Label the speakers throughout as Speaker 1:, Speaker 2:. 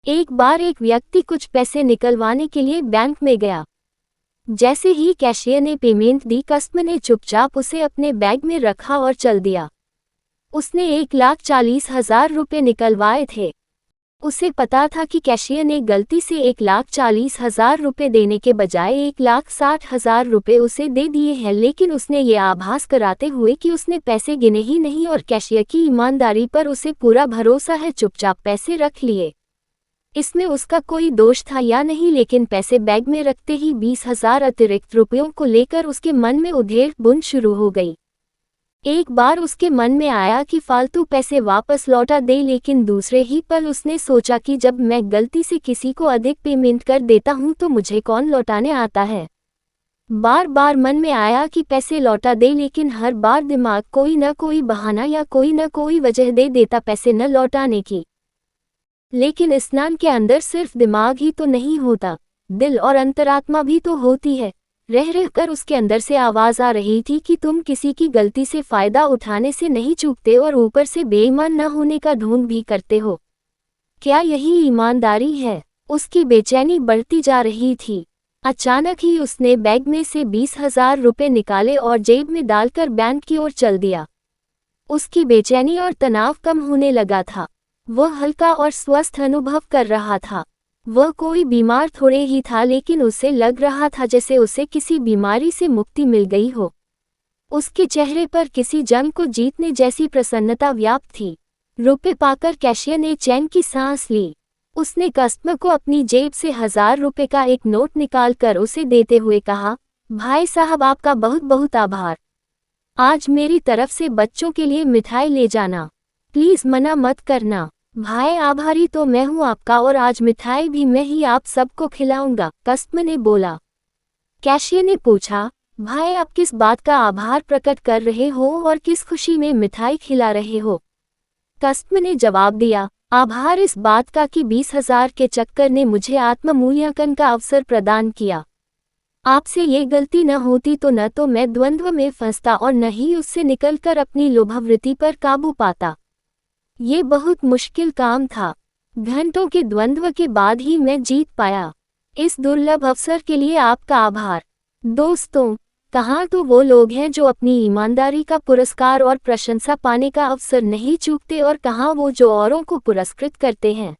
Speaker 1: एक बार एक व्यक्ति कुछ पैसे निकलवाने के लिए बैंक में गया। जैसे ही कैशियर ने पेमेंट दी, कस्टमर ने चुपचाप उसे अपने बैग में रखा और चल दिया। उसने 1,40,000 रुपये निकलवाए थे। उसे पता था कि कैशियर ने गलती से 1,40,000 रुपये देने के बजाय 1,60,000 रुपये उसे दे दिए हैं, लेकिन उसने ये आभास कराते हुए कि उसने पैसे गिने ही नहीं और कैशियर की ईमानदारी पर उसे पूरा भरोसा है, चुपचाप पैसे रख लिए। इसमें उसका कोई दोष था या नहीं, लेकिन पैसे बैग में रखते ही 20,000 अतिरिक्त रुपयों को लेकर उसके मन में उधेड़-बुन शुरू हो गई। एक बार उसके मन में आया कि फालतू पैसे वापस लौटा दे, लेकिन दूसरे ही पल उसने सोचा कि जब मैं गलती से किसी को अधिक पेमेंट कर देता हूं तो मुझे कौन लौटाने आता है। बार बार मन में आया कि पैसे लौटा दे, लेकिन हर बार दिमाग कोई न कोई बहाना या कोई न कोई वजह दे देता पैसे न लौटाने की। लेकिन स्नान के अंदर सिर्फ दिमाग ही तो नहीं होता, दिल और अंतरात्मा भी तो होती है। रह रहकर उसके अंदर से आवाज आ रही थी कि तुम किसी की गलती से फायदा उठाने से नहीं चूकते और ऊपर से बेईमान न होने का ढोंग भी करते हो। क्या यही ईमानदारी है? उसकी बेचैनी बढ़ती जा रही थी। अचानक ही उसने बैग में से 20,000 रुपये निकाले और जेब में डालकर बैंक की ओर चल दिया। उसकी बेचैनी और तनाव कम होने लगा था। वह हल्का और स्वस्थ अनुभव कर रहा था। वह कोई बीमार थोड़े ही था, लेकिन उसे लग रहा था जैसे उसे किसी बीमारी से मुक्ति मिल गई हो। उसके चेहरे पर किसी जंग को जीतने जैसी प्रसन्नता व्याप्त थी। रुपए पाकर कैशियर ने चैन की सांस ली। उसने कस्टमर को अपनी जेब से 1,000 रुपये का एक नोट निकालकर उसे देते हुए कहा, भाई साहब, आपका बहुत बहुत आभार। आज मेरी तरफ से बच्चों के लिए मिठाई ले जाना, प्लीज मना मत करना। भाई, आभारी तो मैं हूँ आपका, और आज मिठाई भी मैं ही आप सबको खिलाऊंगा, कस्टमर ने बोला। कैशियर ने पूछा, भाई आप किस बात का आभार प्रकट कर रहे हो और किस खुशी में मिठाई खिला रहे हो? कस्टमर ने जवाब दिया, आभार इस बात का कि 20,000 के चक्कर ने मुझे आत्म-मूल्यांकन का अवसर प्रदान किया। आपसे ये गलती न होती तो न तो मैं द्वंद्व में फंसता और न ही उससे निकलकर अपनी लोभावृत्ति पर काबू पाता। ये बहुत मुश्किल काम था। घंटों के द्वंद्व के बाद ही मैं जीत पाया। इस दुर्लभ अवसर के लिए आपका आभार। दोस्तों, कहाँ तो वो लोग हैं जो अपनी ईमानदारी का पुरस्कार और प्रशंसा पाने का अवसर नहीं चूकते, और कहाँ वो जो औरों को पुरस्कृत करते हैं।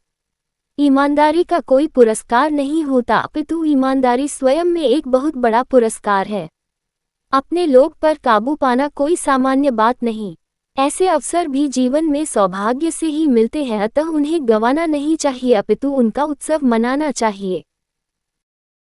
Speaker 1: ईमानदारी का कोई पुरस्कार नहीं होता, अपितु ईमानदारी स्वयं में एक बहुत बड़ा पुरस्कार है। अपने लोभ पर काबू पाना कोई सामान्य बात नहीं। ऐसे अवसर भी जीवन में सौभाग्य से ही मिलते हैं, अतः उन्हें गंवाना नहीं चाहिए, अपितु उनका उत्सव मनाना चाहिए।